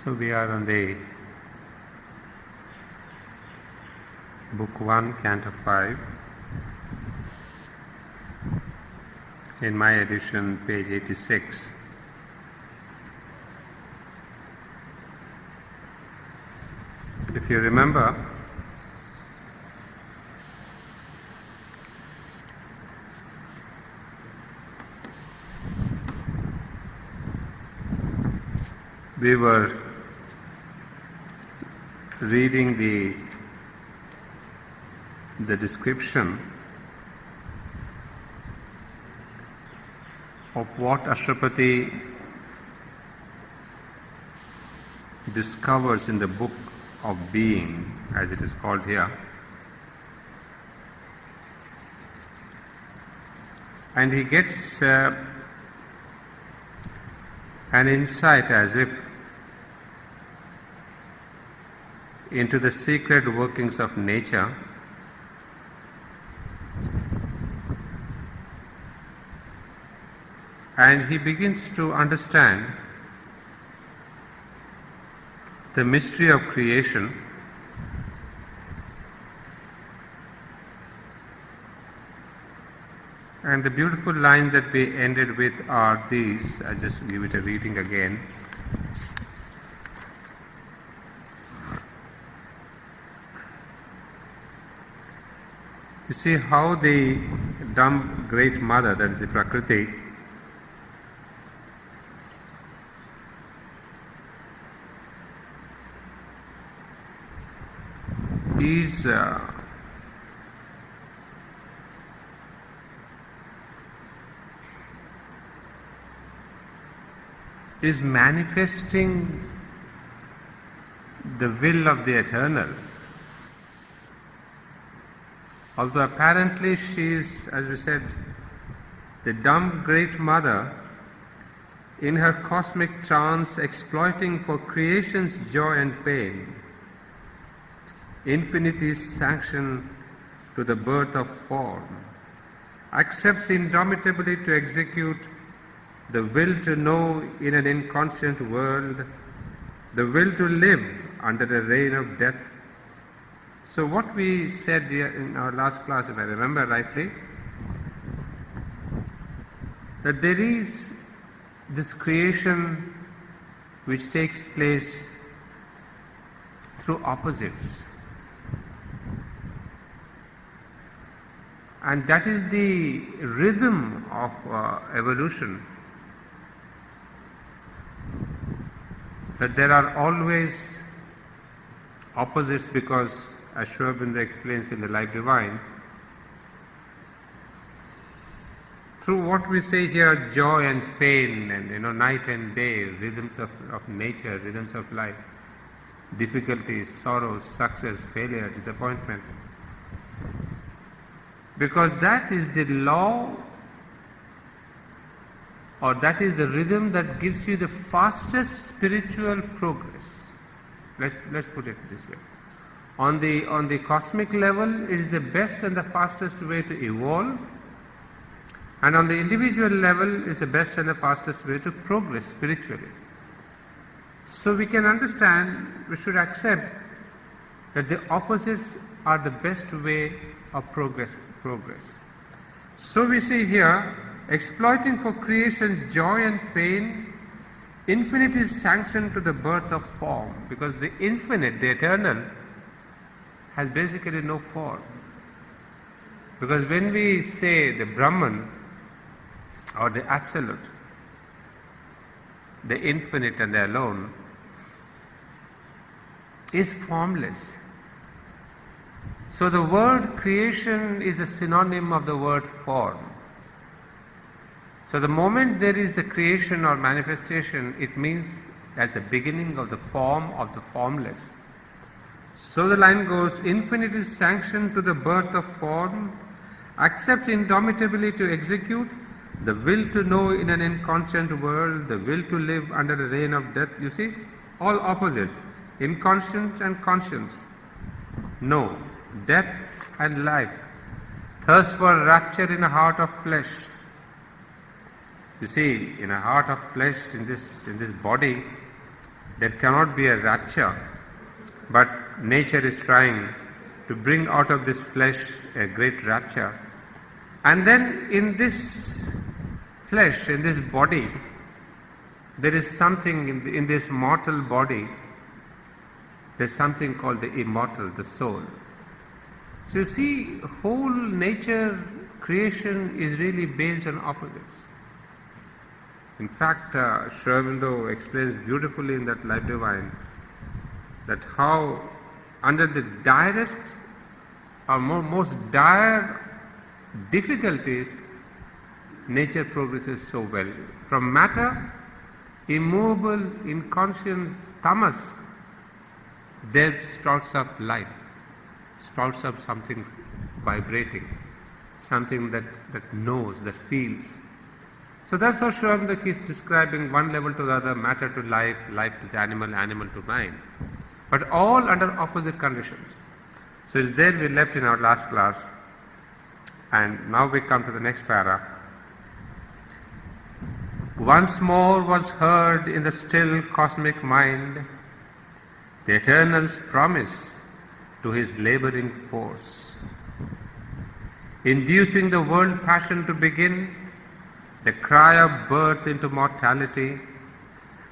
So we are on the Book 1, Canto 5. In my edition, page 86. If you remember, we were reading the description of what Ashwapati discovers in the book of being, as it is called here. And he gets an insight as if into the secret workings of nature, and he begins to understand the mystery of creation, and the beautiful lines that we ended with are these. I just give it a reading again. You see how the dumb great mother, that is the Prakriti, is manifesting the will of the Eternal. Although apparently she is, as we said, the dumb great mother in her cosmic trance, exploiting for creation's joy and pain, infinity's sanction to the birth of form, accepts indomitably to execute the will to know in an inconscient world, the will to live under the reign of death. So what we said here in our last class, if I remember rightly, that there is this creation which takes place through opposites. And that is the rhythm of evolution. That there are always opposites because, as Sri Aurobindo explains in the Life Divine, through what we say here, joy and pain and night and day, rhythms of nature, rhythms of life, difficulties, sorrows, success, failure, disappointment. Because that is the law, or that is the rhythm that gives you the fastest spiritual progress. Let's put it this way. On the cosmic level, it is the best and the fastest way to evolve, and on the individual level, it's the best and the fastest way to progress spiritually. So we can understand, we should accept that the opposites are the best way of progress. So we see here, exploiting for creation's joy and pain, infinite is sanctioned to the birth of form, because the infinite, the eternal, has basically no form. Because when we say the Brahman or the Absolute, the infinite and the alone, is formless. So the word creation is a synonym of the word form. So the moment there is the creation or manifestation, it means at the beginning of the form of the formless. So the line goes, infinite is sanctioned to the birth of form, accepts indomitably to execute, the will to know in an inconscient world, the will to live under the reign of death. You see, all opposites, inconscient and conscience. No, death and life, thirst for rapture in a heart of flesh. You see, in a heart of flesh, in this body, there cannot be a rapture, but nature is trying to bring out of this flesh a great rapture. And then in this flesh, in this body, there is something in this mortal body, there's something called the immortal, the soul. So you see, whole nature, creation is really based on opposites. In fact, Sri Aurobindo explains beautifully in that Life Divine that how under the direst or most dire difficulties, nature progresses so well. From matter, immovable, inconscient tamas, there sprouts up life, sprouts up something vibrating, something that knows, that feels. So that's how Sri Aurobindo keeps describing one level to the other, matter to life, life to animal, animal to mind, but all under opposite conditions. So it's there we left in our last class, and now we come to the next para. Once more was heard in the still cosmic mind the Eternal's promise to his laboring force, inducing the world passion to begin, the cry of birth into mortality,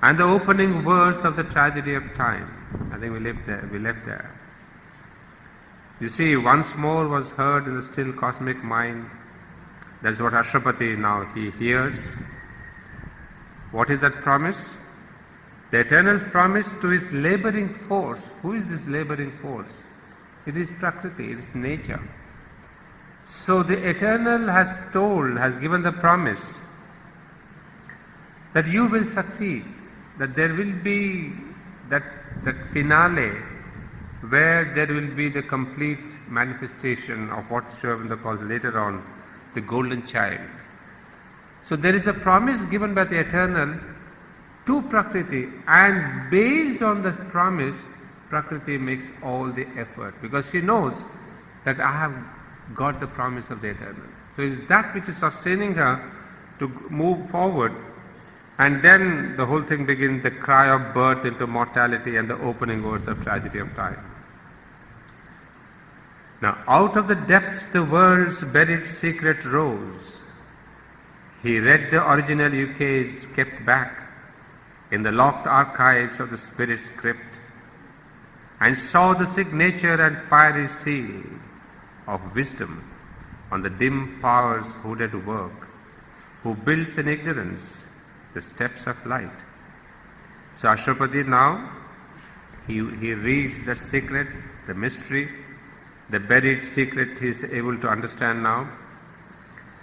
and the opening words of the tragedy of time. I think we left there. You see, once more was heard in the still cosmic mind. That's what Ashrapati now he hears. What is that promise? The Eternal's promise to his laboring force. Who is this laboring force? It is Prakriti, it is nature. So the Eternal has given the promise that you will succeed, that there will be that finale where there will be the complete manifestation of what Sri Aurobindo calls later on the golden child. So there is a promise given by the Eternal to Prakriti, and based on this promise, Prakriti makes all the effort because she knows that I have got the promise of the Eternal. So it's that which is sustaining her to move forward, and then the whole thing begins, the cry of birth into mortality and the opening words of tragedy of time. Now out of the depths the world's buried secret rose. He read the original ukase kept back in the locked archives of the spirit script, and saw the signature and fiery seal of wisdom on the dim power's hooded work, who builds in ignorance the steps of light. So Ashrapati now, he reads the secret, the mystery, the buried secret he is able to understand now.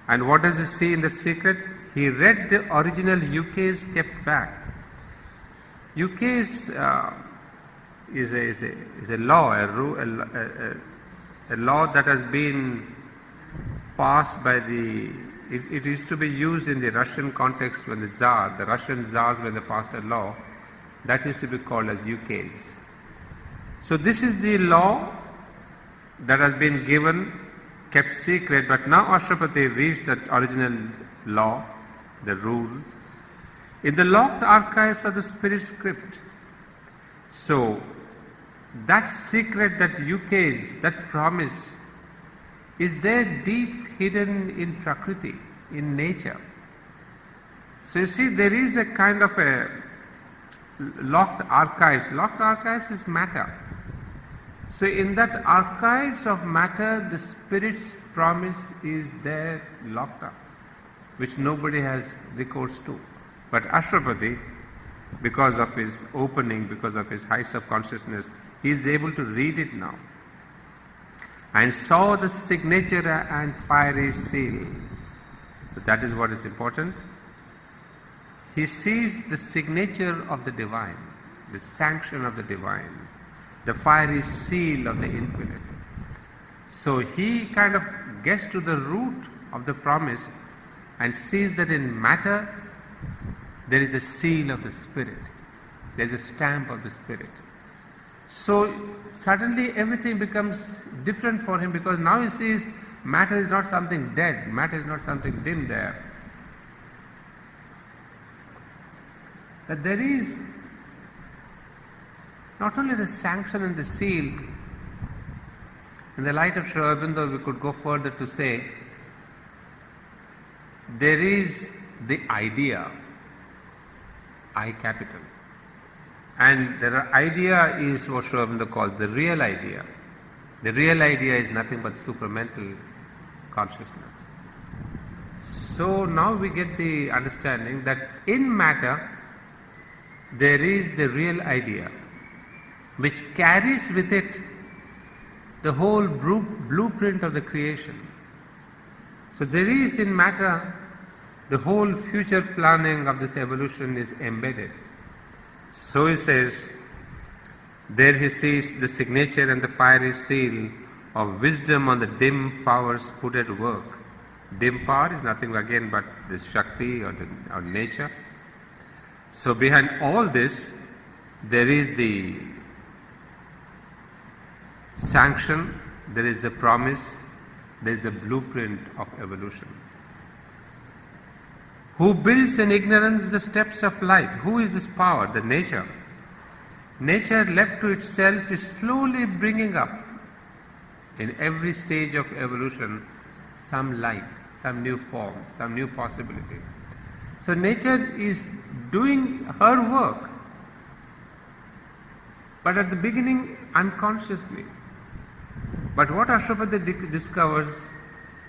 And what does he see in the secret? He read the original ukase kept back. Ukase is a law, a law that has been passed by it used to be used in the Russian context when the Russian Tsars, when they passed a law, that used to be called as ukase. So this is the law that has been given, kept secret, but now Ashrapati reads that original law, the rule, in the locked archives of the spirit script. So that secret, that ukase, that promise is there deep hidden in Prakriti, in nature. So you see, there is a kind of a locked archives. Locked archives is matter. So in that archives of matter, the spirit's promise is there locked up, which nobody has recourse to. But Ashrapati, because of his opening, because of his heights of consciousness, he is able to read it now, and saw the signature and fiery seal. So that is what is important. He sees the signature of the divine, the sanction of the divine, the fiery seal of the infinite. So he kind of gets to the root of the promise and sees that in matter there is a seal of the spirit, there is a stamp of the spirit. So suddenly everything becomes different for him, because now he sees matter is not something dead, matter is not something dim there. That there is Not only the sanction and the seal, in the light of Sri Aurobindo we could go further to say, there is the idea, I capital. And the idea is what Sri Aurobindo calls the real idea. The real idea is nothing but supramental consciousness. So now we get the understanding that in matter there is the real idea, which carries with it the whole blueprint of the creation. So there is in matter the whole future planning of this evolution is embedded. So he says, there he sees the signature and the fiery seal of wisdom on the dim powers put at work. Dim power is nothing again but this Shakti or nature. So behind all this, there is the sanction, there is the promise, there is the blueprint of evolution. Who builds in ignorance the steps of light? Who is this power? The nature. Nature left to itself is slowly bringing up in every stage of evolution some light, some new form, some new possibility. So nature is doing her work, but at the beginning unconsciously. But what Ashwapati discovers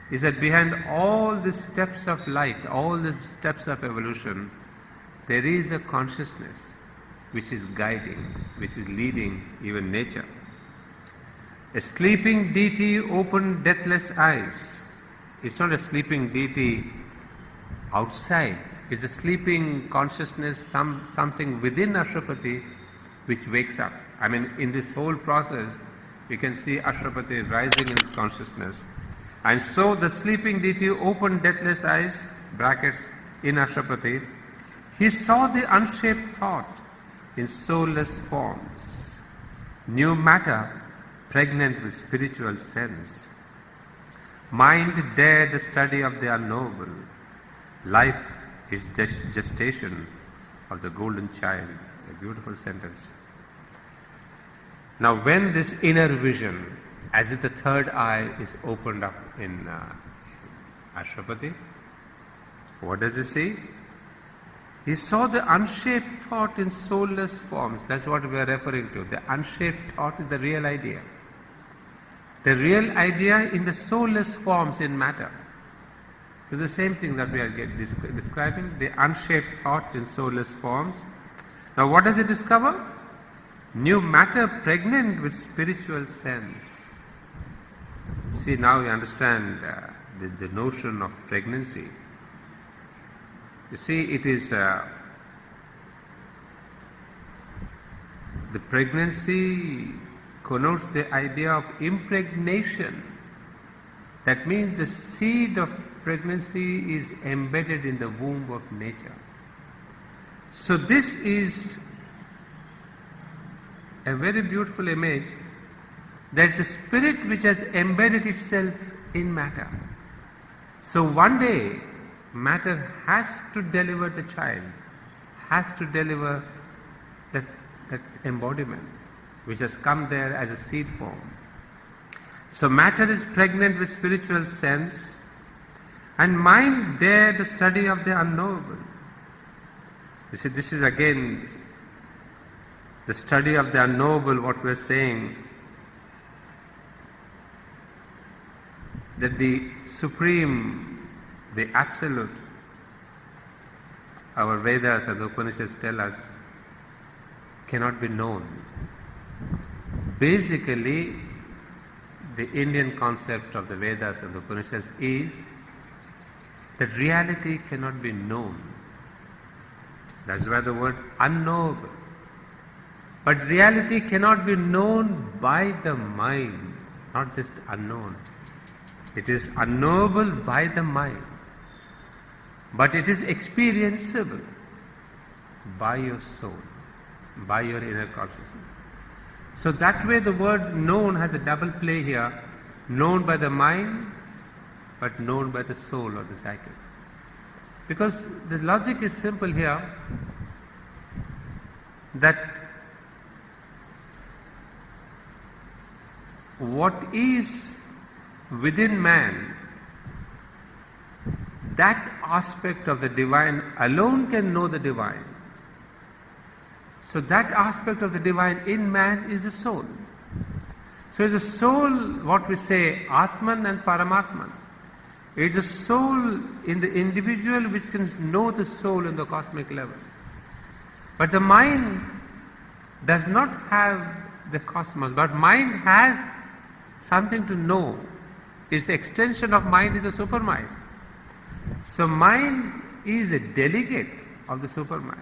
is that behind all the steps of light, all the steps of evolution, there is a consciousness which is guiding, which is leading even nature. A sleeping deity opened deathless eyes. It's not a sleeping deity outside. It's a sleeping consciousness, something within Ashwapati which wakes up. I mean, in this whole process, you can see Ashwapati rising in his consciousness. And so the sleeping deity opened deathless eyes, brackets, in Ashwapati. He saw the unshaped thought in soulless forms, new matter pregnant with spiritual sense. Mind dared the study of the unknowable. Life is gestation of the golden child. A beautiful sentence. Now when this inner vision, as if the third eye is opened up in Ashwapati, what does he see? He saw the unshaped thought in soulless forms. That's what we are referring to. The unshaped thought is the real idea. The real idea in the soulless forms in matter. It's the same thing that we are describing, the unshaped thought in soulless forms. Now what does he discover? New matter pregnant with spiritual sense. See, now you understand the notion of pregnancy. You see, it is the pregnancy connotes the idea of impregnation. That means the seed of pregnancy is embedded in the womb of nature. So this is a very beautiful image. There is a spirit which has embedded itself in matter. So one day, matter has to deliver the child, has to deliver that embodiment which has come there as a seed form. So matter is pregnant with spiritual sense, and mind dare the study of the unknowable. You see, this is again the study of the unknowable, what we are saying, that the supreme, the absolute, our Vedas and the Upanishads tell us, cannot be known. Basically, the Indian concept of the Vedas and the Upanishads is that reality cannot be known. That's why the word unknowable. But reality cannot be known by the mind, not just unknown. It is unknowable by the mind, but it is experienceable by your soul, by your inner consciousness. So that way the word known has a double play here, known by the mind, but known by the soul or the psyche. Because the logic is simple here, that what is within man, that aspect of the divine alone can know the divine. So that aspect of the divine in man is the soul. So it's the soul, what we say, Atman and Paramatman. It's the soul in the individual which can know the soul in the cosmic level. But the mind does not have the cosmos, but mind has something to know. Its extension of mind is the supermind. So mind is a delegate of the supermind.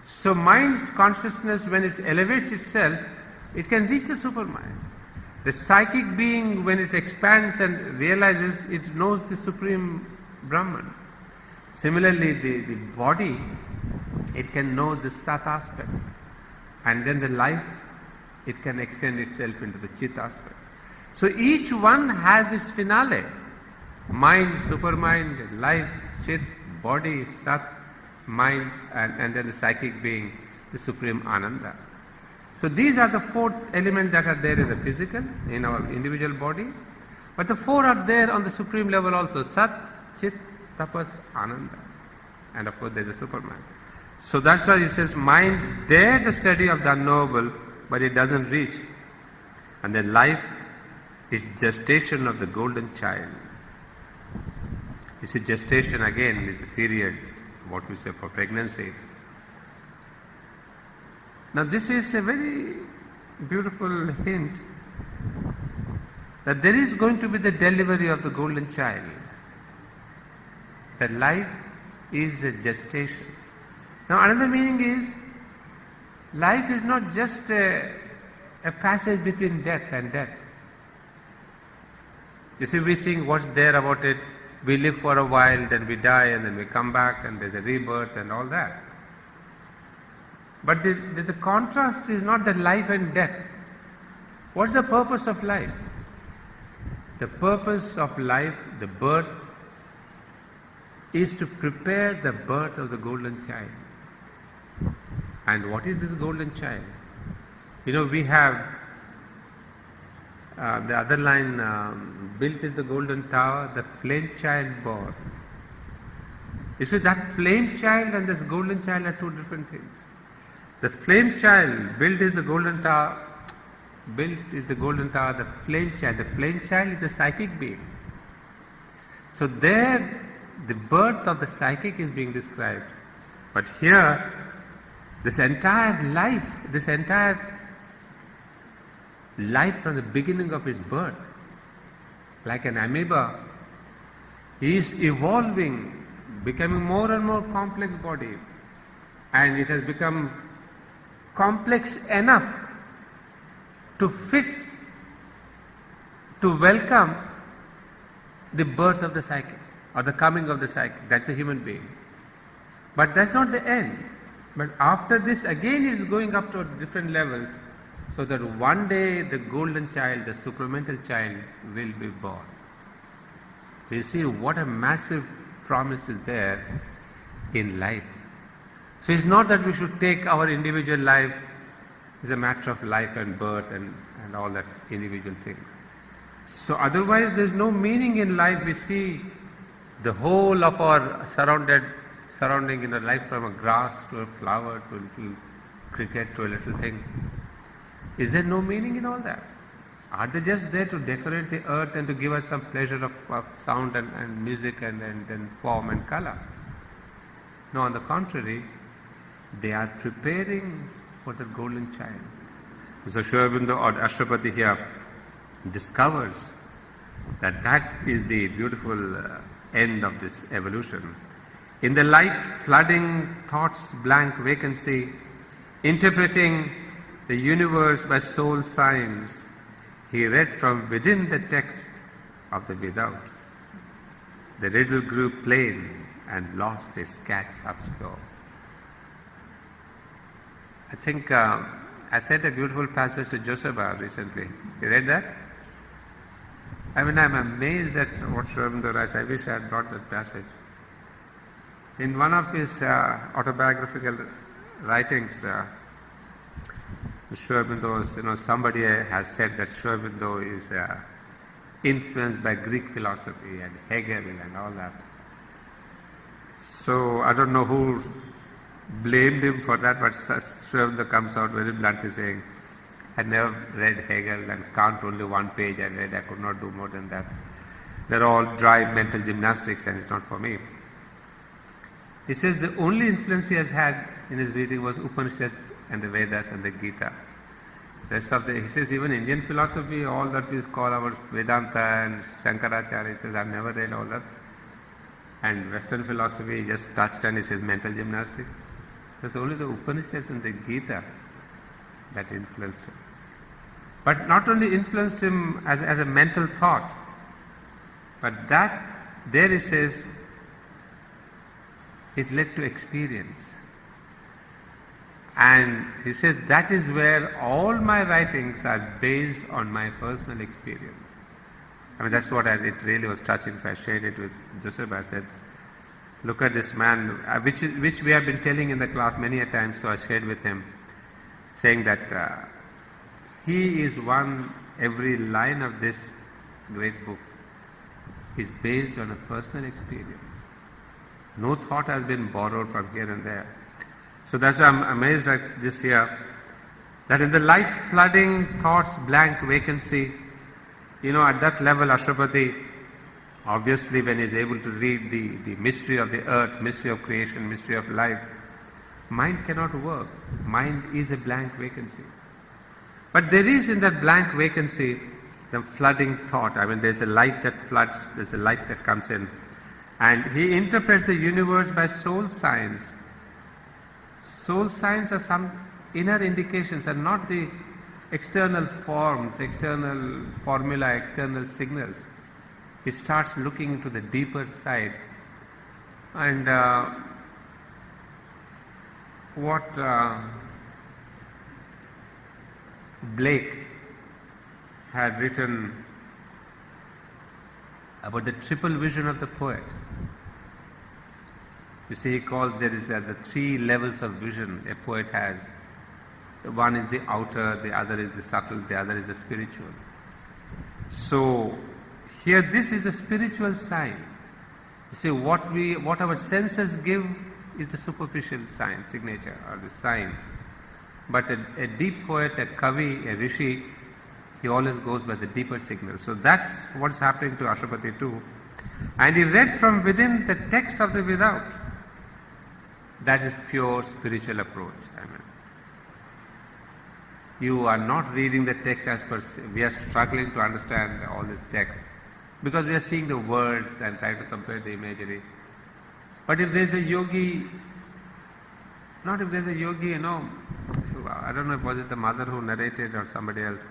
So mind's consciousness, when it elevates itself, it can reach the supermind. The psychic being, when it expands and realizes, it knows the supreme Brahman. Similarly, the body, it can know the Sat aspect. And then the life, it can extend itself into the Chit aspect. So each one has its finale. Mind, supermind, life, Chit, body, Sat, mind, and then the psychic being, the supreme Ananda. So these are the four elements that are there in the physical, in our individual body. But the four are there on the supreme level also. Sat, Chit, Tapas, Ananda. And of course there is the supermind. So that's why it says mind dare the study of the unknowable, but it doesn't reach. And then life is gestation of the golden child. You see, gestation again is the period, what we say, for pregnancy. Now this is a very beautiful hint that there is going to be the delivery of the golden child. That life is the gestation. Now another meaning is, life is not just a passage between death and death. You see, we think what's there about it, we live for a while, then we die, and then we come back, and there's a rebirth and all that. But the contrast is not that life and death. What's the purpose of life? The purpose of life, the birth, is to prepare the birth of the golden child. And what is this golden child? You know, we have the other line, built is the golden tower, the flame child born. You see, that flame child and this golden child are two different things. The flame child, built is the golden tower, built is the golden tower, the flame child is the psychic being. So there, the birth of the psychic is being described. But here, this entire life from the beginning of his birth, like an amoeba, is evolving, becoming more and more complex body, and it has become complex enough to fit, to welcome the birth of the psychic or the coming of the psychic. That's a human being. But that's not the end. But after this, again it is going up to different levels, so that one day the golden child, the supramental child, will be born. So you see what a massive promise is there in life. So it's not that we should take our individual life as a matter of life and birth and all that individual things. So otherwise there's no meaning in life. We see the whole of our surrounding in a life, from a grass to a flower to a little cricket to a little thing. Is there no meaning in all that? Are they just there to decorate the earth and to give us some pleasure of sound and music and form and color? No, on the contrary, they are preparing for the golden child. So Sri Aurobindo or Ashwapati here discovers that is the beautiful end of this evolution. In the light flooding thought's blank vacancy, interpreting the universe by soul signs, he read from within the text of the without. The riddle grew plain and lost its catch obscure. I think I sent a beautiful passage to Joseba recently. You read that? I mean, I'm amazed at what Sri Aurobindo writes. I wish I had brought that passage. In one of his autobiographical writings, Sri Aurobindo, somebody has said that Sri Aurobindo is influenced by Greek philosophy and Hegel and all that. So I don't know who blamed him for that, but Sri Aurobindo comes out very bluntly saying, I never read Hegel and Kant, only one page I read, I could not do more than that. They're all dry mental gymnastics and it's not for me. He says the only influence he has had in his reading was Upanishads and the Vedas and the Gita. He says even Indian philosophy, all that we call our Vedanta and Shankaracharya, he says I've never read all that. And Western philosophy he just touched and he says mental gymnastics. There's only the Upanishads and the Gita that influenced him. But not only influenced him as a mental thought, but that, there he says, it led to experience. And he says that is where all my writings are based on my personal experience. I mean, that's what it really was touching, so I shared it with Joseph. I said, look at this man, which we have been telling in the class many a time, so I shared with him, saying that he is one, every line of this great book is based on a personal experience. No thought has been borrowed from here and there. So that's why I'm amazed at this here, that in the light flooding thoughts blank vacancy, at that level Ashwapati, obviously when he's able to read the mystery of the earth, mystery of creation, mystery of life, mind cannot work. Mind is a blank vacancy. But there is in that blank vacancy the flooding thought. I mean, there's a light that floods, there's a light that comes in. And he interprets the universe by soul signs. Soul signs are some inner indications and not the external forms, external formula, external signals. He starts looking into the deeper side. And what Blake had written about the triple vision of the poet. You see, he called there is the three levels of vision a poet has. One is the outer, the other is the subtle, the other is the spiritual. So here this is the spiritual side. You see, what our senses give is the superficial sign, signature or the signs. But a deep poet, a kavi, a rishi, he always goes by the deeper signal. So that's what's happening to Ashwapati too. And he read from within the text of the without. That is pure spiritual approach. I mean, you are not reading the text as per se. We are struggling to understand all this text because we are seeing the words and trying to compare the imagery. But if there's a yogi, I don't know if was it the mother who narrated or somebody else.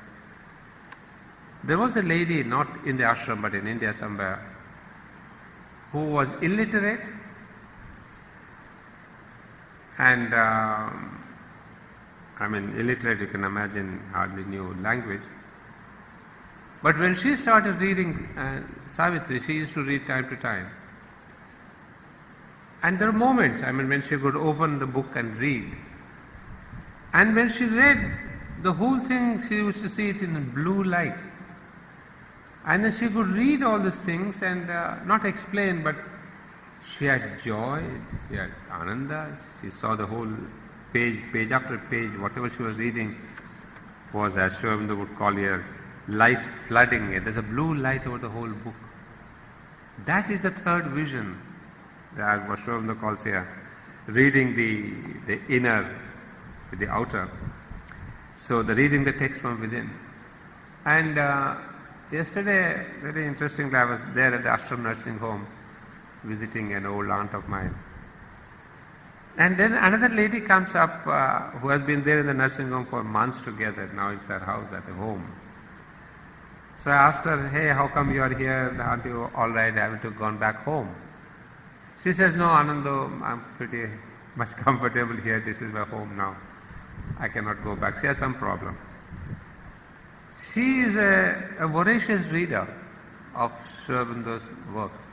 There was a lady, not in the ashram but in India somewhere, who was illiterate and illiterate, you can imagine, hardly knew language. But when she started reading Savitri, she used to read time to time. And there are moments, when she could open the book and read. And when she read the whole thing, she used to see it in a blue light. And then she could read all these things and not explain, but she had joy, she had ananda, she saw the whole page after page, whatever she was reading was, as Sri Aurobindo would call here, light flooding it. There's a blue light over the whole book. That is the third vision, as what Sri Aurobindo calls here, reading the inner with the outer. So the reading the text from within. And yesterday, very interestingly, I was there at the Ashram Nursing Home visiting an old aunt of mine. And then another lady comes up who has been there in the nursing home for months together. Now it's her house at the home. So I asked her, hey, how come you are here? Aren't you all right? Haven't you gone back home? She says, no, Anando, I'm pretty much comfortable here. This is my home now. I cannot go back. She has some problem. She is a voracious reader of Sri Aurobindo's works.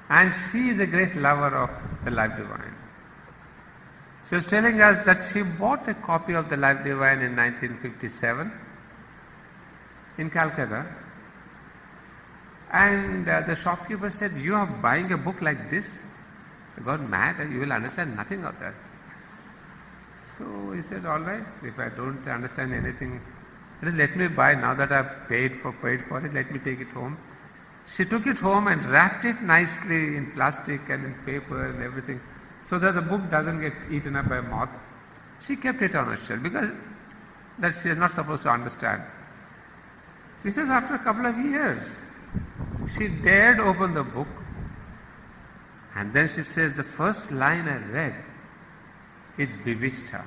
And she is a great lover of the life divine. She was telling us that she bought a copy of the Life Divine in 1957 in Calcutta. And the shopkeeper said, "You are buying a book like this? You got mad and you will understand nothing of this." So he said, "All right, if I don't understand anything, let me buy now that I've paid for it, let me take it home." She took it home and wrapped it nicely in plastic and in paper and everything so that the book doesn't get eaten up by a moth. She kept it on her shelf because that she is not supposed to understand. She says after a couple of years, she dared open the book, and then she says the first line I read, it bewitched her.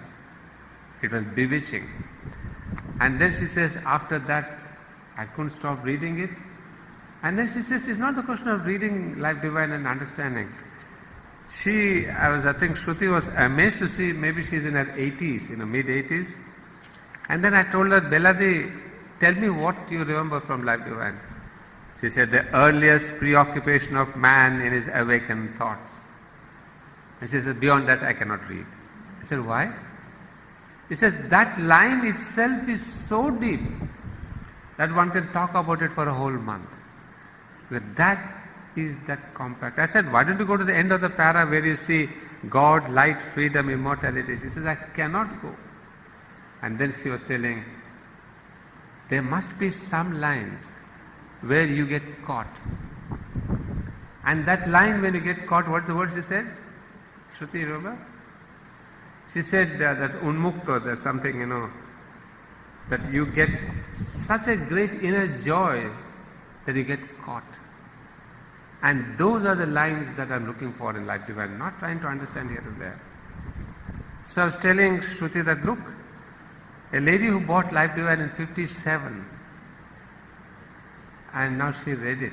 It was bewitching. And then she says after that I couldn't stop reading it. And then she says it's not the question of reading Life Divine and understanding. I think Shruti was amazed to see, maybe she's in her 80s, mid-80s. And then I told her, "Beladi, tell me what you remember from Life Divine." She said, "The earliest preoccupation of man in his awakened thoughts." And she said, "Beyond that I cannot read." I said, "Why?" He says, "That line itself is so deep that one can talk about it for a whole month. That is that compact." I said, "Why don't you go to the end of the para where you see God, light, freedom, immortality?" She says, "I cannot go." And then she was telling, there must be some lines where you get caught. And that line when you get caught, what's the word she said? Shruti, you remember? She said that unmukto, there's something, that you get such a great inner joy that you get caught. And those are the lines that I'm looking for in Life Divine, not trying to understand here and there. So I was telling Shruti that, look, a lady who bought Life Divine in 57, and now she read it.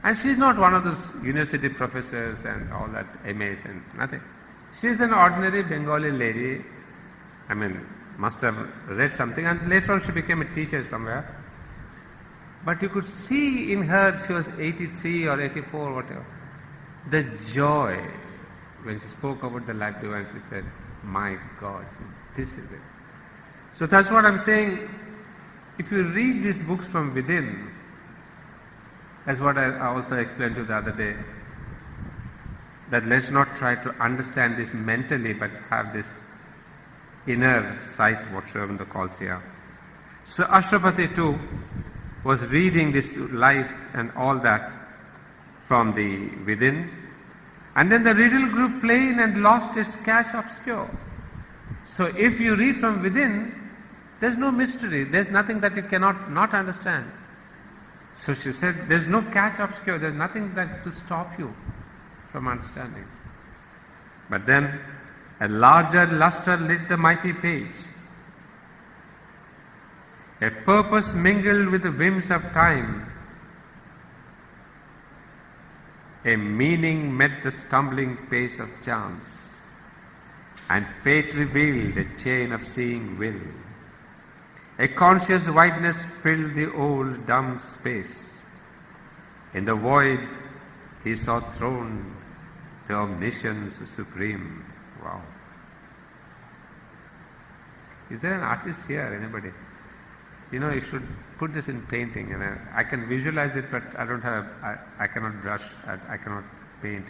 And she's not one of those university professors and all that, MAs and nothing. She's an ordinary Bengali lady, must have read something, and later on she became a teacher somewhere. But you could see in her, she was 83 or 84, whatever, the joy. When she spoke about the Life Divine, she said, "My God, this is it." So that's what I'm saying. If you read these books from within, that's what I also explained to you the other day, that let's not try to understand this mentally, but have this inner sight, what Sri calls here. So Ashwapati too was reading this life and all that from the within. And then the riddle grew plain and lost its catch obscure. So if you read from within, there's no mystery, there's nothing that you cannot not understand. So she said, there's no catch obscure, there's nothing that to stop you from understanding. But then a larger luster lit the mighty page. A purpose mingled with the whims of time. A meaning met the stumbling pace of chance, and fate revealed a chain of seeing will. A conscious wideness filled the old dumb space. In the void he saw throned the omniscience supreme. Wow. Is there an artist here, anybody? You should put this in painting, and I can visualize it, but I cannot brush, I cannot paint,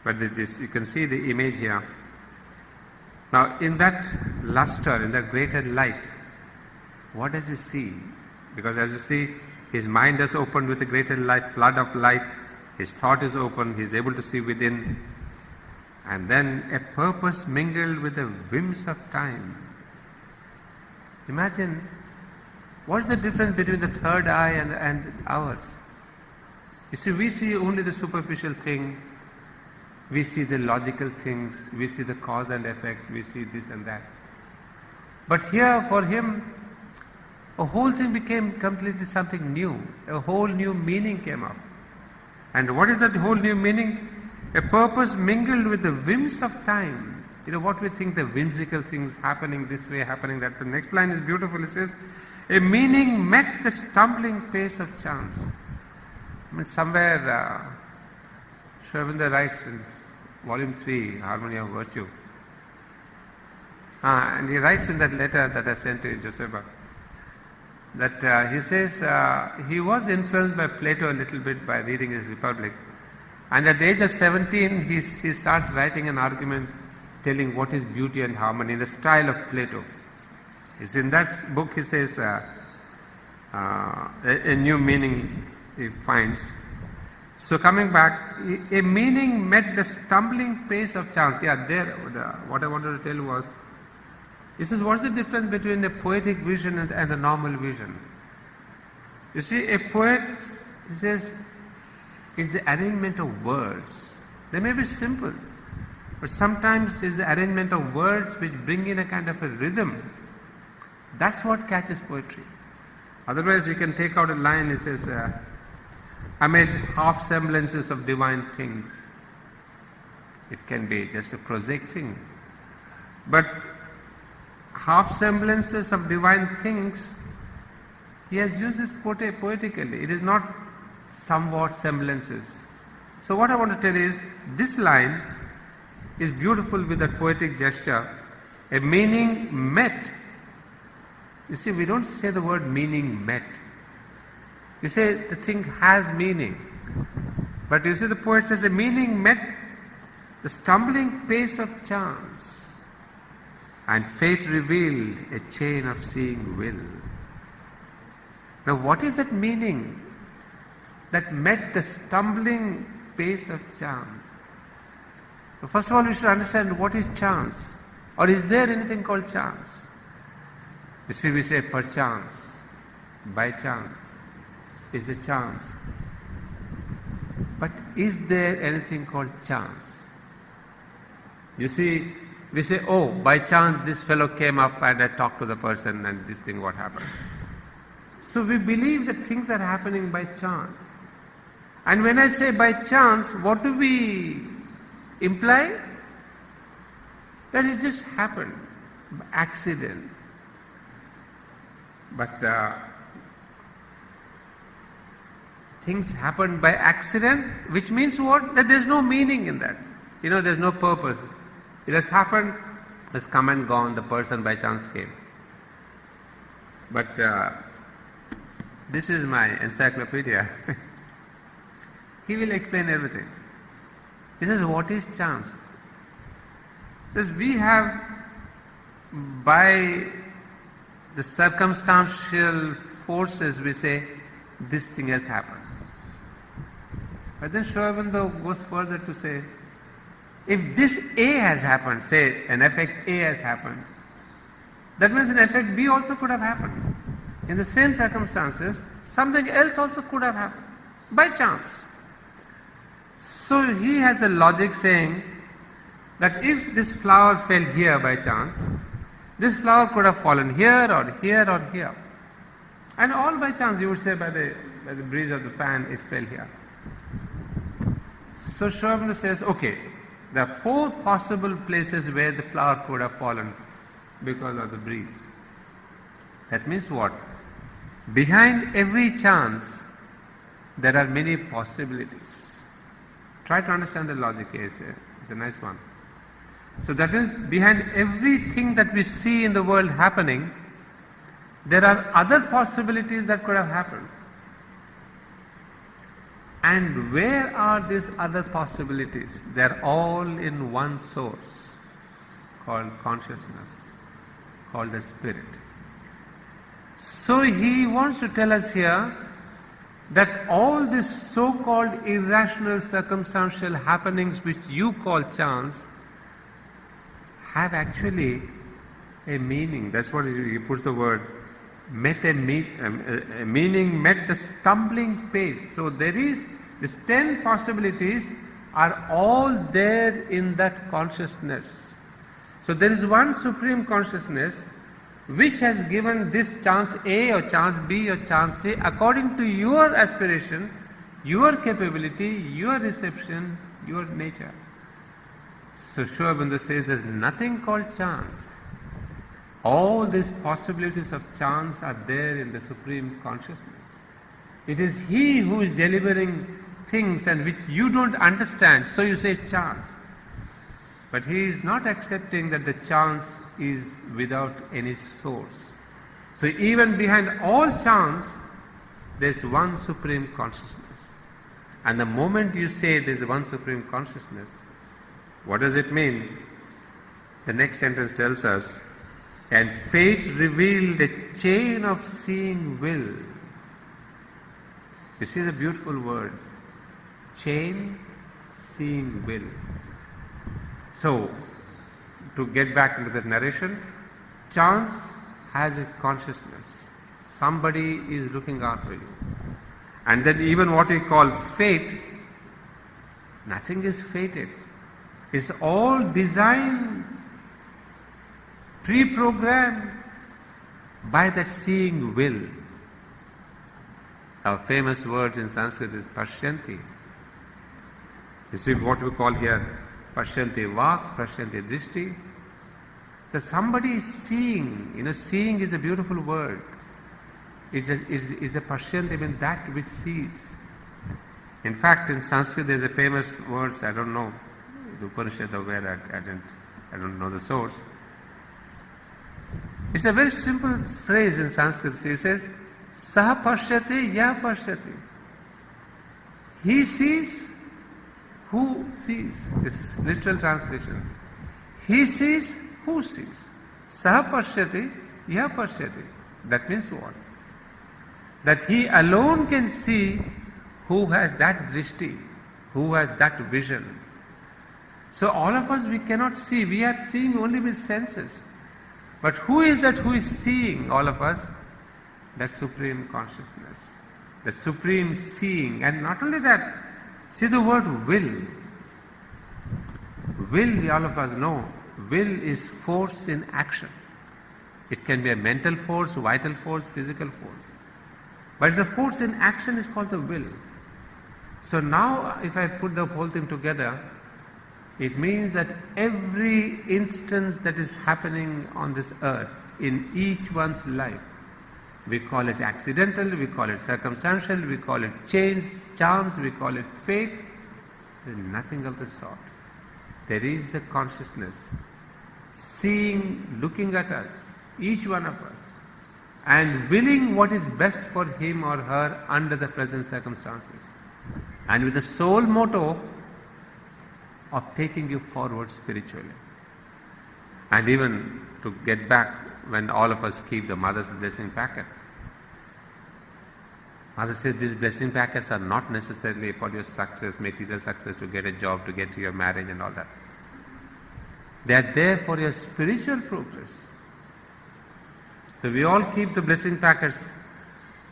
But this, you can see the image here. Now, in that luster, in that greater light, what does he see? Because as you see, his mind is opened with a greater light, flood of light, his thought is open, he is able to see within, and then a purpose mingled with the whims of time. Imagine, what's the difference between the third eye and ours? You see, we see only the superficial thing, we see the logical things, we see the cause and effect, we see this and that. But here, for him, a whole thing became completely something new. A whole new meaning came up. And what is that whole new meaning? A purpose mingled with the whims of time. What we think the whimsical things happening this way, happening that. The next line is beautiful. It says, a meaning met the stumbling pace of chance. Somewhere, Sri Aurobindo writes in Volume 3, Harmony of Virtue, And he writes in that letter that I sent to Josefa that he says he was influenced by Plato a little bit by reading his Republic. And at the age of 17, he starts writing an argument telling what is beauty and harmony in the style of Plato. It's in that book he says a new meaning he finds. So coming back, a meaning met the stumbling pace of chance. Yeah, what I wanted to tell was, this is what's the difference between a poetic vision and a normal vision. You see, a poet, he says, is the arrangement of words. They may be simple, but sometimes it's the arrangement of words which bring in a kind of a rhythm. That's what catches poetry. Otherwise, you can take out a line, it says, I made half semblances of divine things. It can be just a prosaic thing. But half semblances of divine things, he has used it poetically. It is not somewhat semblances. So what I want to tell is, this line is beautiful with that poetic gesture. A meaning met. You see, we don't say the word meaning met. We say the thing has meaning. But you see, the poet says a meaning met the stumbling pace of chance, and fate revealed a chain of seeing will. Now what is that meaning that met the stumbling pace of chance? Well, first of all, we should understand what is chance, or is there anything called chance? You see, we say perchance, by chance, is a chance. But is there anything called chance? You see, we say, oh, by chance this fellow came up and I talked to the person and this thing what happened. So we believe that things are happening by chance. And when I say by chance, what do we imply? That it just happened, by accident. But things happen by accident, which means what? That there's no meaning in that. You know, there's no purpose. It has happened, has come and gone, the person by chance came. But this is my encyclopedia. He will explain everything. He says, what is chance? He says, we have, by the circumstantial forces, we say, this thing has happened. But then Sri Aurobindo goes further to say, if this A has happened, say an effect A has happened, that means an effect B also could have happened. In the same circumstances, something else also could have happened, by chance. So he has the logic saying that if this flower fell here by chance, this flower could have fallen here or here or here. And all by chance, you would say by the breeze of the fan, it fell here. So Sri Aurobindo says, okay, there are 4 possible places where the flower could have fallen because of the breeze. That means what? Behind every chance, there are many possibilities. Try to understand the logic here, it's a nice one. So that means behind everything that we see in the world happening, there are other possibilities that could have happened. And where are these other possibilities? They are all in one source called consciousness, called the spirit. So he wants to tell us here that all these so-called irrational circumstantial happenings which you call chance have actually a meaning. That's what he puts the word, meaning met the stumbling pace. So there is, these 10 possibilities are all there in that consciousness. So there is one supreme consciousness which has given this chance A or chance B or chance C according to your aspiration, your capability, your reception, your nature. So Sri Aurobindo says there's nothing called chance. All these possibilities of chance are there in the Supreme Consciousness. It is He who is delivering things and which you don't understand, so you say chance. But He is not accepting that the chance is without any source. So even behind all chance, there is one supreme consciousness. And the moment you say there is one supreme consciousness, what does it mean? The next sentence tells us, and fate revealed a chain of seeing will. You see the beautiful words, chain, seeing will. So, to get back into the narration, chance has a consciousness. Somebody is looking after you. And then even what we call fate, nothing is fated. It's all designed, pre-programmed by that seeing will. Our famous words in Sanskrit is Pashyanti. You see what we call here Pashyanti Vak, Pashyanti Drishti. So somebody is seeing. Seeing is a beautiful word. It's a Pashyanti, means that which sees. In fact, in Sanskrit there is a famous words, I don't know, the Upanishad or where, I don't know the source. It's a very simple phrase in Sanskrit. It says, Saha pashyati ya pashyati. He sees, who sees. This is literal translation. He sees, who sees. Saha pashyati ya pashyati. That means what? That he alone can see who has that drishti, who has that vision. So all of us, we cannot see. We are seeing only with senses. But who is that who is seeing all of us? That supreme consciousness, the supreme seeing. And not only that, see the word will. Will, all of us know, will is force in action. It can be a mental force, vital force, physical force. But the force in action is called the will. So now if I put the whole thing together, it means that every instance that is happening on this earth, in each one's life, we call it accidental, we call it circumstantial, we call it chance, we call it fate. There is nothing of the sort. There is a consciousness seeing, looking at us, each one of us, and willing what is best for him or her under the present circumstances. And with the sole motto of taking you forward spiritually. And even to get back, when all of us keep the mother's blessing packet, mother says these blessing packets are not necessarily for your success, material success, to get a job, to get to your marriage and all that. They are there for your spiritual progress. So we all keep the blessing packets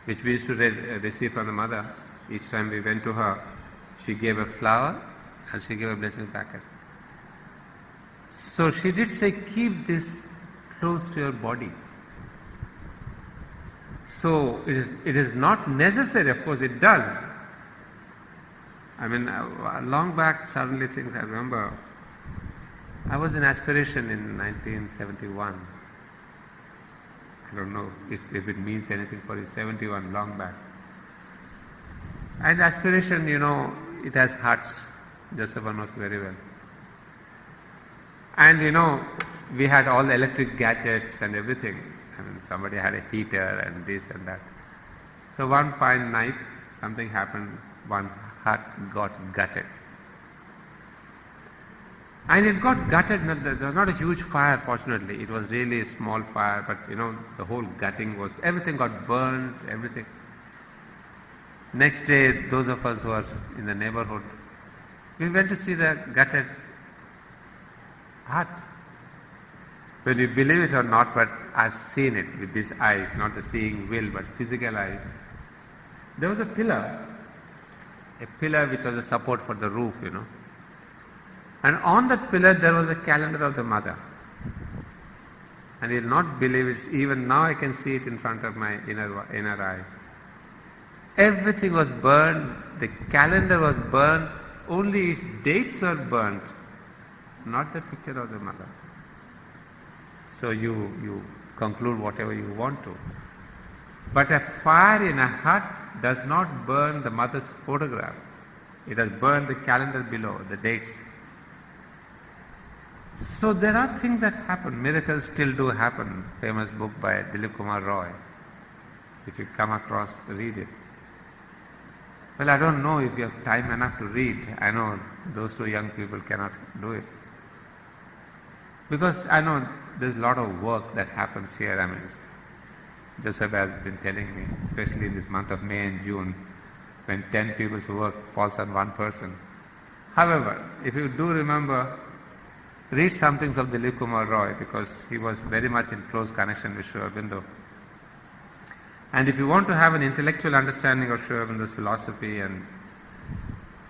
which we used to receive from the mother. Each time we went to her, she gave a flower and she gave a blessing packet. So she did say, keep this close to your body. So it is not necessary, of course it does. I mean, long back, suddenly things, I remember, I was in Aspiration in 1971. I don't know if it means anything for you, 71, long back. And Aspiration, it has huts. Josephine knows very well. And we had all the electric gadgets and everything. I mean, somebody had a heater and this and that. So one fine night, something happened, one hut got gutted. And it got gutted, there was not a huge fire fortunately, it was really a small fire, but the whole gutting was, everything got burned, everything. Next day, those of us who were in the neighborhood, we went to see the gutted hut. Well, you believe it or not, but I've seen it with these eyes, not the seeing will, but physical eyes. There was a pillar which was a support for the roof, And on that pillar there was a calendar of the mother. And you'll not believe it, even now I can see it in front of my inner eye. Everything was burned, the calendar was burned, only its dates were burnt, not the picture of the mother. So you conclude whatever you want to. But a fire in a hut does not burn the mother's photograph. It has burned the calendar below, the dates. So there are things that happen. Miracles still do happen. Famous book by Dilip Kumar Roy. If you come across, read it. Well, I don't know if you have time enough to read. I know those two young people cannot do it. Because I know there's a lot of work that happens here. I mean, Joseph has been telling me, especially in this month of May and June, when 10 people's work falls on one person. However, if you do remember, read some things of Dilip Kumar Roy, because he was very much in close connection with Sri Aurobindo. And if you want to have an intellectual understanding of Sri Aurobindo's philosophy and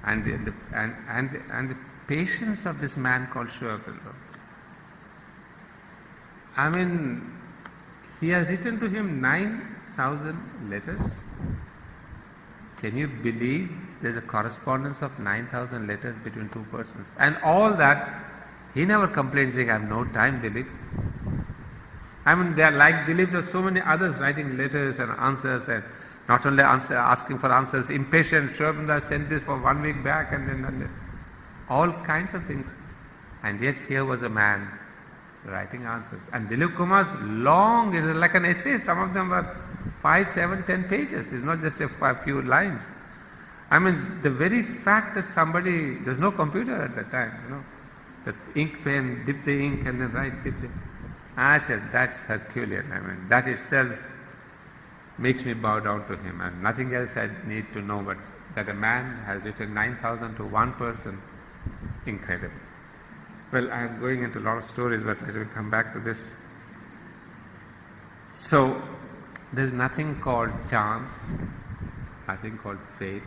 the patience of this man called Sri Aurobindo, I mean, he has written to him 9,000 letters. Can you believe there's a correspondence of 9,000 letters between two persons? And all that, he never complains saying, I have no time, Dilip. I mean, they are like Dilip, there are so many others writing letters and answers, and not only asking for answers, impatient. Sri Aurobindo sent this for 1 week back, and then all kinds of things. And yet here was a man writing answers. And Dilip Kumar's long, it is like an essay. Some of them were 5, 7, 10 pages. It's not just a few lines. I mean, the very fact that somebody, there's no computer at that time, the ink pen, dip the ink and then write, dip the. I said, that's Herculean. I mean, that itself makes me bow down to him, and nothing else I need to know, but that a man has written 9,000 to one person, incredible. Well, I am going into a lot of stories, but let me come back to this. So, there's nothing called chance, nothing called fate.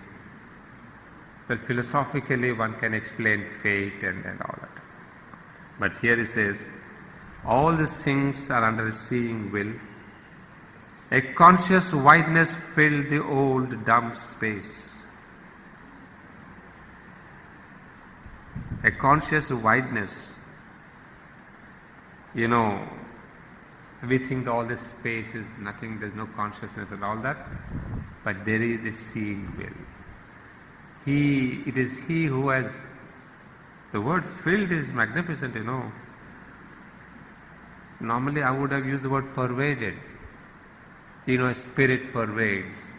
Well, philosophically one can explain fate and all that. But here he says, all these things are under a seeing will. A conscious wideness filled the old dumb space. A conscious wideness. We think all this space is nothing, there's no consciousness and all that, but there is the seeing will. It is he who has, the word filled is magnificent, Normally I would have used the word pervaded. Spirit pervades.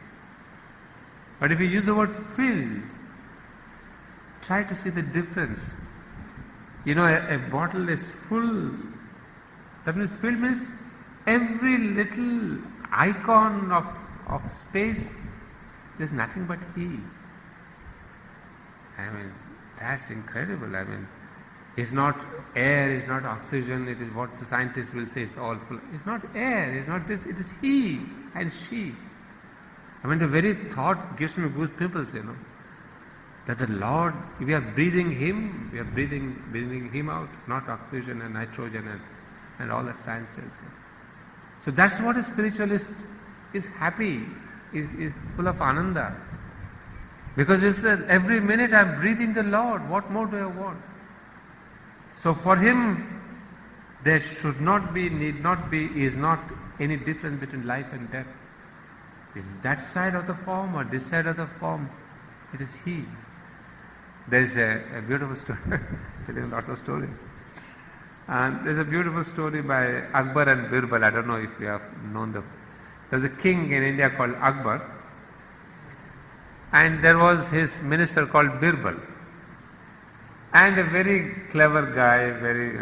But if you use the word filled, try to see the difference. A bottle is full. That means filled means every little icon of space, there's nothing but he. I mean, that's incredible. I mean, it's not air, it's not oxygen, it is what the scientists will say, it's all full. It's not air, it's not this, it is he and she. I mean, the very thought gives me goosebumps, that the Lord, we are breathing him, we are breathing him out, not oxygen and nitrogen and all that science tells you. So that's what a spiritualist is happy, is full of ananda. Because it's every minute I'm breathing the Lord, what more do I want? So for him, there should not be, need not be, is not any difference between life and death. Is that side of the form or this side of the form? It is he. There is a beautiful story, telling lots of stories. And there's a beautiful story by Akbar and Birbal. I don't know if you have known them. There's a king in India called Akbar, and there was his minister called Birbal. And a very clever guy, very,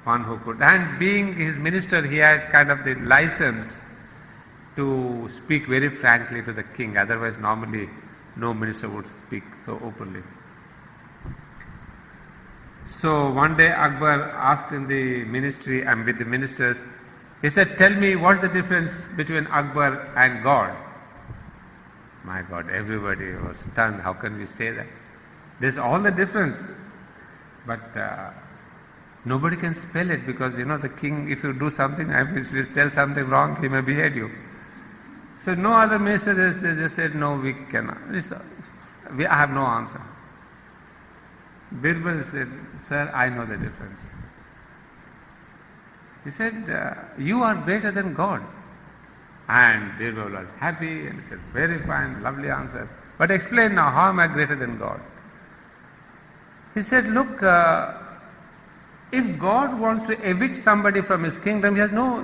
one who could. And being his minister, he had kind of the license to speak very frankly to the king. Otherwise, normally, no minister would speak so openly. So one day Akbar asked in the ministry and with the ministers, he said, tell me what's the difference between Akbar and God? My God, everybody was stunned. How can we say that? There's all the difference. But nobody can spell it because, the king, if you do something, if you tell something wrong, he may behead you. So no other minister, they just said, no, we cannot. I have no answer. Birbal said, sir, I know the difference. He said, you are greater than God. And Birbal was happy and he said, very fine, lovely answer. But explain now, how am I greater than God? He said, look, If God wants to evict somebody from His kingdom,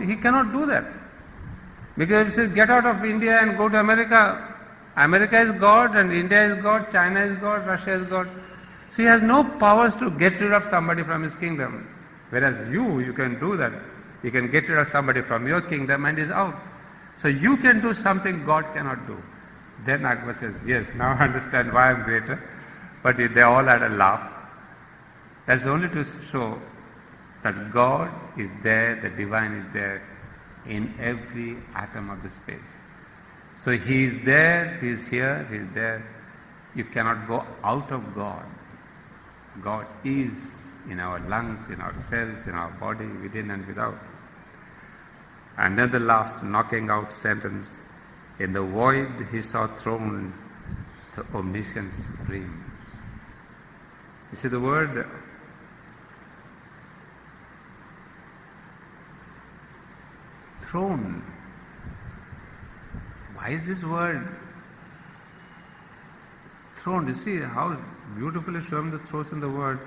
He cannot do that. Because if He says, get out of India and go to America, America is God and India is God, China is God, Russia is God. So He has no powers to get rid of somebody from His kingdom. Whereas you can do that. You can get rid of somebody from your kingdom and he's out. So you can do something God cannot do. Then Akbar says, yes, now I understand why I'm greater. But they all had a laugh. That's only to show that God is there, the divine is there in every atom of the space. So He is there, He is here, He is there. You cannot go out of God. God is in our lungs, in our cells, in our body, within and without. And then the last knocking out sentence, in the void He saw throned the omniscient supreme. You see the word throne. Why is this word throne? You see how beautifully shown the thrones in the word.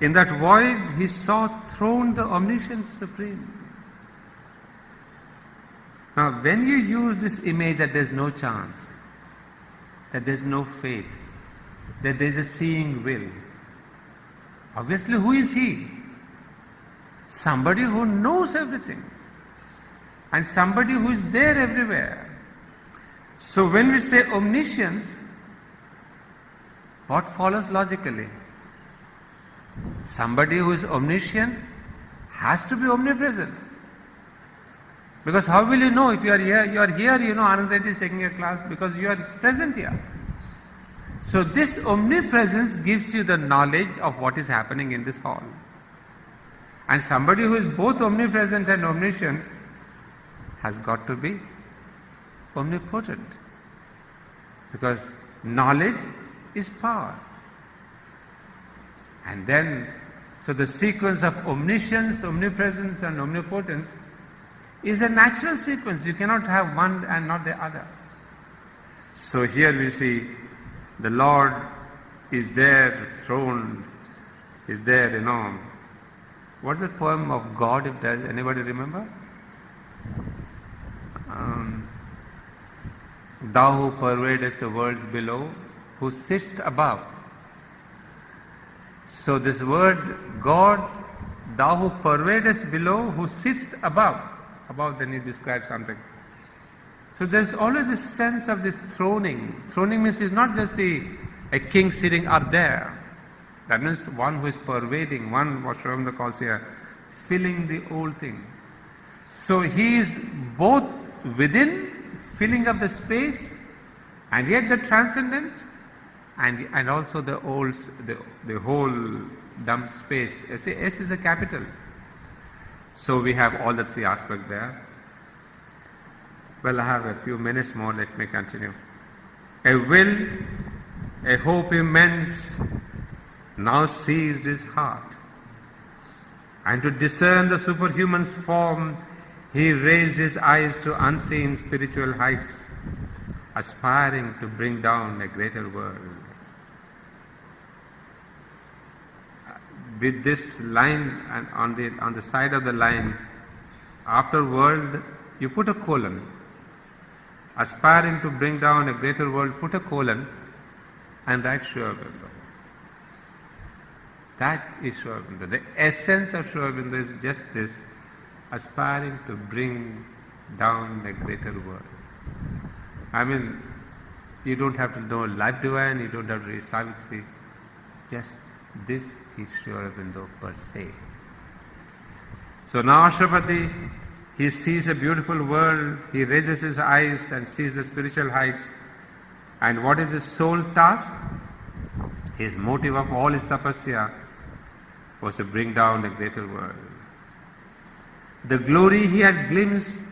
In that void He saw throned the omniscient supreme. Now when you use this image that there's no chance, that there's no fate, that there's a seeing will, obviously who is He? Somebody who knows everything and somebody who is there everywhere. So when we say omniscience, what follows logically? Somebody who is omniscient has to be omnipresent. Because how will you know if you are here? You are here, Anand Reddy is taking a class because you are present here. So this omnipresence gives you the knowledge of what is happening in this hall. And somebody who is both omnipresent and omniscient has got to be omnipotent. Because knowledge is power. And then, so the sequence of omniscience, omnipresence and omnipotence is a natural sequence. You cannot have one and not the other. So here we see the Lord is there, throned, is there, What's the poem of God, if does anybody remember? Thou who pervadest the worlds below, who sitst above. So this word, God, thou who pervadest below, who sitst above. Above, then he describes something. So there's always this sense of this throning. Throning means it's not just a king sitting up there. That means one who is pervading, one, what Sri calls here, filling the whole thing. So he is both within, filling up the space, and yet the transcendent, and also the whole dumb space. S is a capital. So we have all the three aspects there. Well, I have a few minutes more, let me continue. A will, a hope immense, now seized his heart. And to discern the superhuman's form, he raised his eyes to unseen spiritual heights, aspiring to bring down a greater world. With this line, and on the side of the line, after world, you put a colon. Aspiring to bring down a greater world, put a colon, and write Sri Aurobindo. That is Sri Aurobindo. The essence of Sri Aurobindo is just this, aspiring to bring down a greater world. I mean, you don't have to know Life Divine, you don't have to read Savitri. Just this is Sri Aurobindo per se. So now Ashwapati, he sees a beautiful world, he raises his eyes and sees the spiritual heights. And what is his sole task? His motive of all his tapasya was to bring down a greater world. The glory he had glimpsed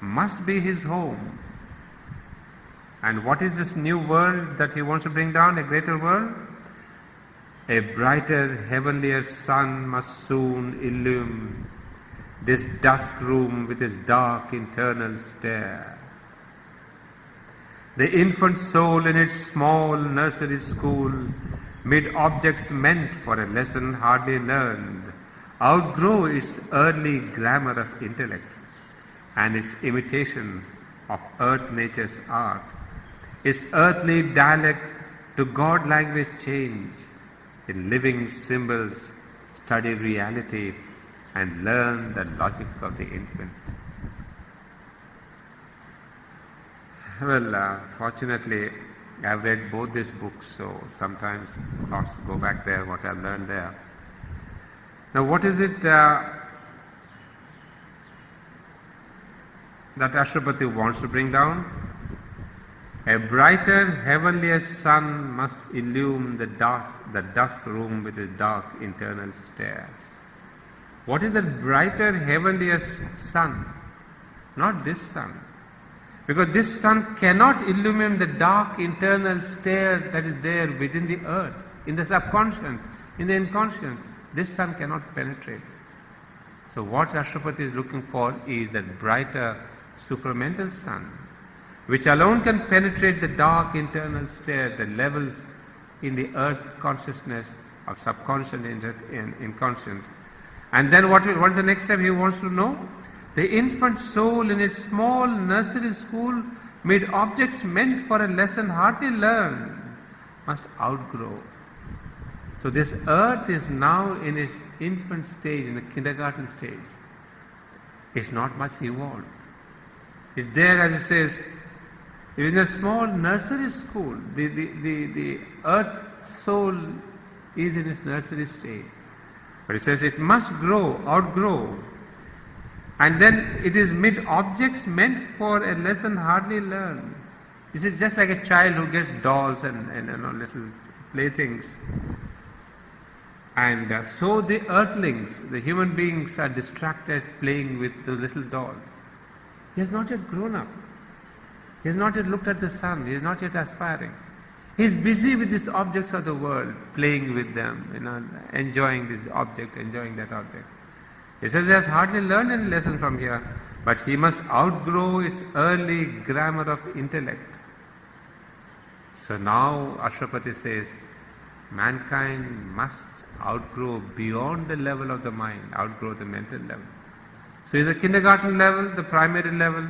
must be his home. And what is this new world that he wants to bring down, a greater world? A brighter, heavenlier sun must soon illumine this dusk room with its dark internal stare. The infant soul in its small nursery school mid objects meant for a lesson hardly learned, outgrow its early grammar of intellect and its imitation of earth nature's art, its earthly dialect to God language change, in living symbols study reality and learn the logic of the infant. Well, fortunately, I've read both these books, so sometimes thoughts go back there, what I've learned there. Now, what is it that Ashwapati wants to bring down? A brighter, heavenlier sun must illume the dusk room with its dark internal stare. What is that brighter, heavenlier sun? Not this sun. Because this sun cannot illumine the dark internal stare that is there within the earth, in the subconscious, in the inconscient. This sun cannot penetrate. So what Ashwapati is looking for is that brighter supramental sun, which alone can penetrate the dark internal stare, the levels in the earth consciousness of subconscious and inconscient. And then what is the next step he wants to know? The infant soul in its small nursery school, mid objects meant for a lesson hardly learned, must outgrow. So this earth is now in its infant stage, in the kindergarten stage. It's not much evolved. It's there, as it says, in a small nursery school. The earth soul is in its nursery stage. But it says it must grow, outgrow. And then it is mid objects meant for a lesson hardly learned. This is just like a child who gets dolls and little playthings. And so the earthlings, the human beings, are distracted playing with the little dolls. He has not yet grown up. He has not yet looked at the sun. He is not yet aspiring. He is busy with these objects of the world, playing with them, enjoying this object, enjoying that object. He says he has hardly learned any lesson from here, but he must outgrow its early grammar of intellect. So now Ashwapati says, mankind must outgrow beyond the level of the mind, outgrow the mental level. So is the kindergarten level, the primary level,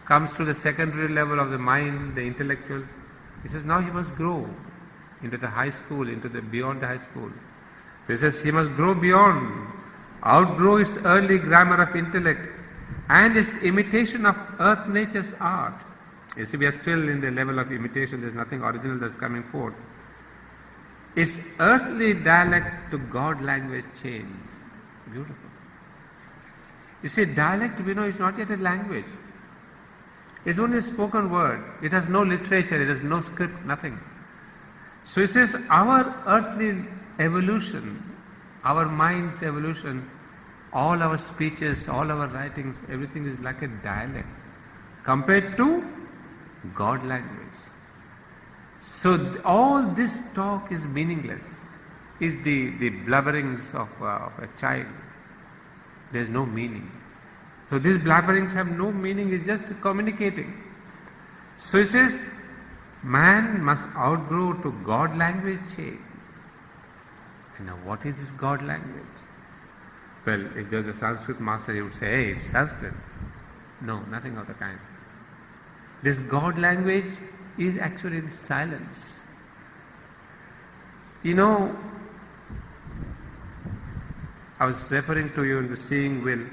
comes to the secondary level of the mind, the intellectual. He says now he must grow into the high school, beyond the high school. So he says he must grow beyond, outgrow its early grammar of intellect and its imitation of earth nature's art. You see, we are still in the level of imitation, there's nothing original that's coming forth. Its earthly dialect to God language change. Beautiful. You see, dialect, we know, is not yet a language. It's only a spoken word. It has no literature, it has no script, nothing. So it says our earthly evolution, our mind's evolution, all our speeches, all our writings, everything is like a dialect compared to God language. So all this talk is meaningless. Is the blubberings of a child. There is no meaning. So these blabberings have no meaning, it's just communicating. So it says, man must outgrow to God language change. And now what is this God language? Well, if there was a Sanskrit master, he would say, hey, it's Sanskrit. No, nothing of the kind. This God language is actually the silence. You know, I was referring to you in the Seeing Will,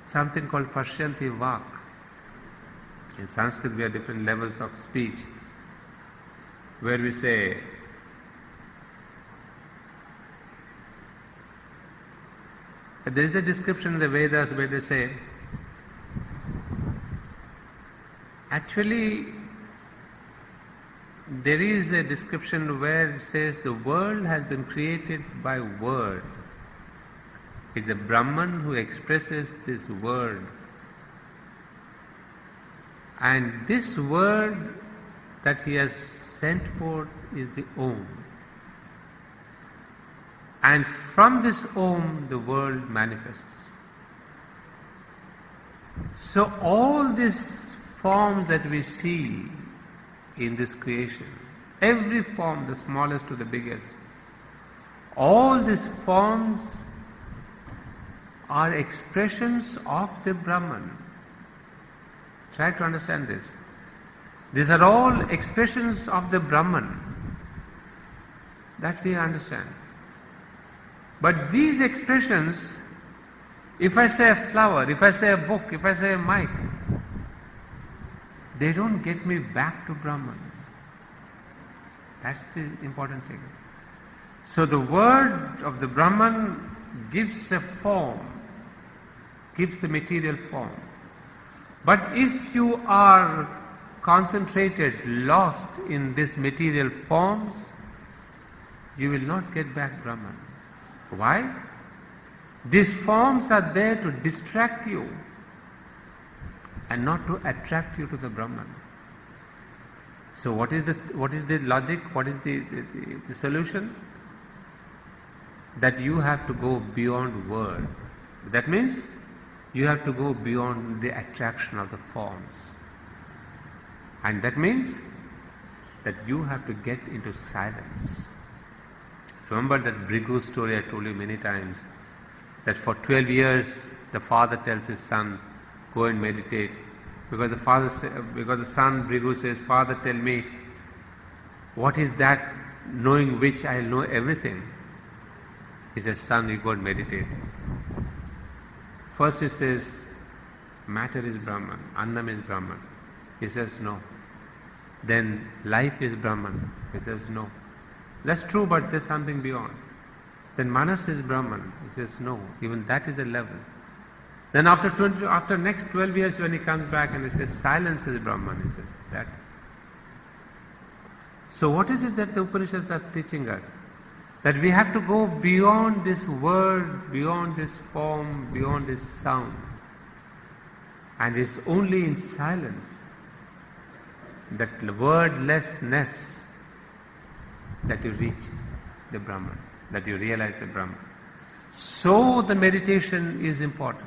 something called Pashyanti Vak. In Sanskrit we have different levels of speech, where we say, there is a description in the Vedas where they say, actually there is a description where it says the world has been created by word. It's the Brahman who expresses this word. And this word that he has sent forth is the Om. And from this Om the world manifests. So all these forms that we see in this creation, Every form, the smallest to the biggest. All these forms are expressions of the Brahman. Try to understand this. These are all expressions of the Brahman. That we understand. But these expressions, if I say a flower, if I say a book, if I say a mic, they don't get me back to Brahman. That's the important thing. So the word of the Brahman gives a form, gives the material form. But if you are concentrated, lost in these material forms, you will not get back Brahman. Why? These forms are there to distract you and not to attract you to the Brahman. So what is the logic? What is the solution? That you have to go beyond word. That means you have to go beyond the attraction of the forms. And that means that you have to get into silence. Remember that Bhrigu story I told you many times, that for 12 years the father tells his son, go and meditate. Because the son Bhrigu says, Father, tell me, what is that knowing which I know everything? He says, son, you go and meditate. First he says, matter is Brahman, Annam is Brahman. He says, no. Then life is Brahman. He says, no. That's true, but there's something beyond. Then Manas is Brahman. He says, no, even that is a level. Then after next 12 years when he comes back and he says, silence is Brahman, he says, that's. So what is it that the Upanishads are teaching us? That we have to go beyond this word, beyond this form, beyond this sound. And it's only in silence, that wordlessness, that you reach the Brahman, that you realize the Brahman. So the meditation is important,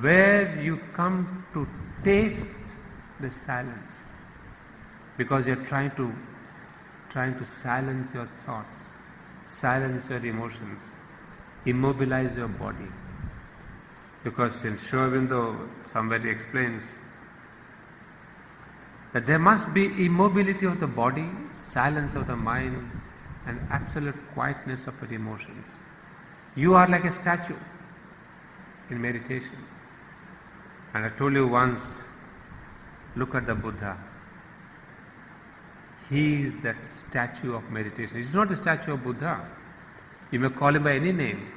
where you come to taste the silence, because you're trying to silence your thoughts, silence your emotions, immobilize your body. Because in Sri Aurobindo somebody explains that there must be immobility of the body, silence of the mind, and absolute quietness of your emotions. You are like a statue in meditation. And I told you once, look at the Buddha. He is that statue of meditation. It's not the statue of Buddha. You may call him by any name,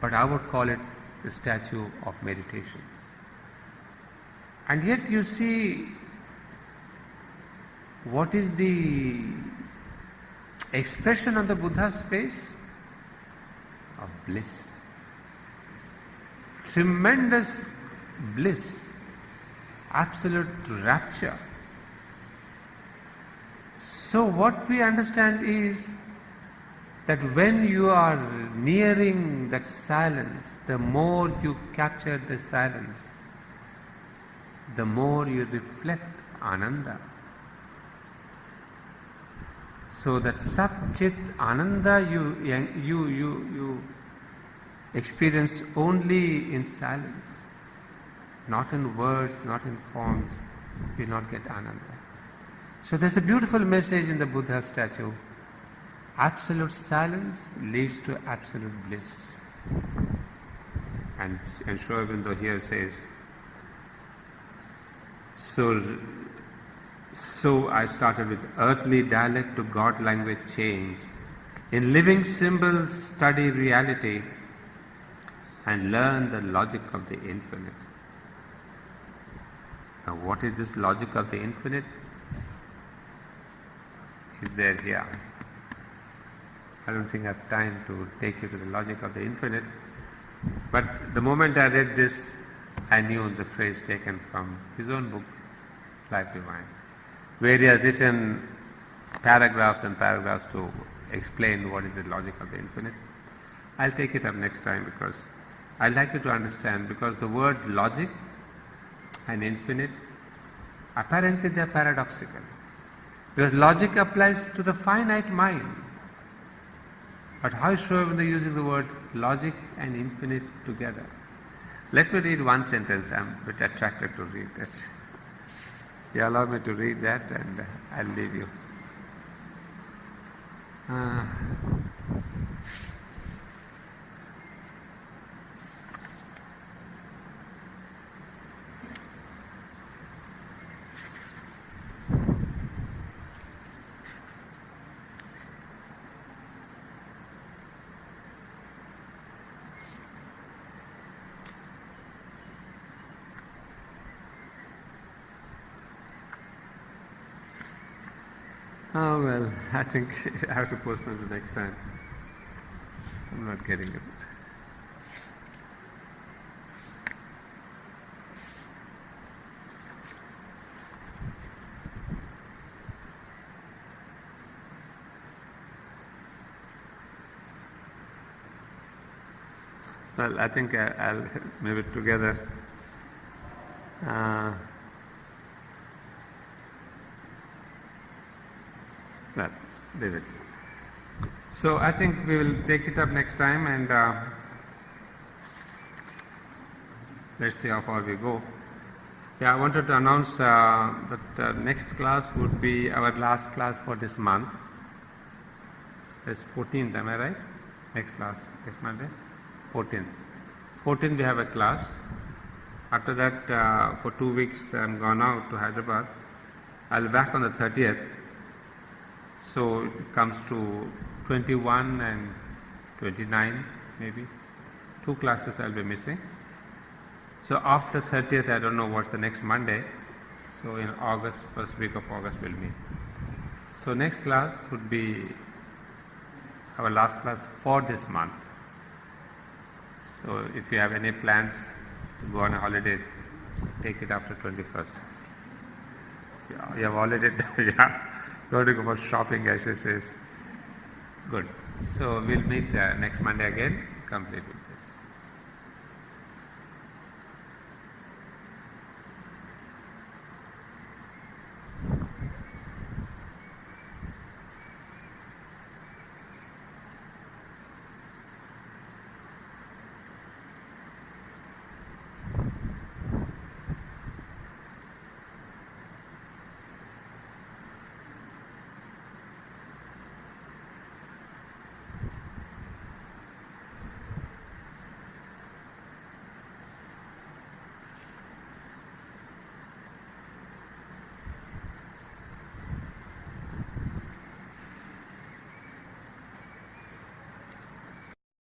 but I would call it the statue of meditation. And yet you see, what is the expression on the Buddha's face? Of bliss. Tremendous bliss. Absolute rapture. So what we understand is that when you are nearing that silence, the more you capture the silence, the more you reflect Ananda. So that Sat Chit Ananda you experience only in silence, not in words, not in forms. You will not get Ananda. So there's a beautiful message in the Buddha statue. Absolute silence leads to absolute bliss. And Sri Aurobindo here says, so I started with earthly dialect to God language change. In living symbols study reality and learn the logic of the infinite. Now what is this logic of the infinite? Is there here. I don't think I have time to take you to the logic of the infinite. But the moment I read this, I knew the phrase taken from his own book, Life Divine, where he has written paragraphs and paragraphs to explain what is the logic of the infinite. I'll take it up next time because I'd like you to understand, because the word logic and infinite, apparently they are paradoxical. Because logic applies to the finite mind. But how sure when they're using the word logic and infinite together? Let me read one sentence. I'm a bit attracted to read that. You allow me to read that and I'll leave you. Oh well, I think I have to postpone to next time. I'm not getting it. Well, I think I'll maybe together. Well, leave it. So I think we will take it up next time and let's see how far we go. Yeah, I wanted to announce that next class would be our last class for this month. It's 14th, am I right? Next class, next Monday? 14th. 14th we have a class. After that, for 2 weeks I'm gone out to Hyderabad. I'll be back on the 30th. So it comes to 21 and 29 maybe. 2 classes I'll be missing. So after 30th, I don't know what's the next Monday. So in August, first week of August we'll meet. So next class would be our last class for this month. So if you have any plans to go on a holiday, take it after 21st. Yeah, you have already yeah. You want to go for shopping, I should say. Good. So we'll meet next Monday again, completely.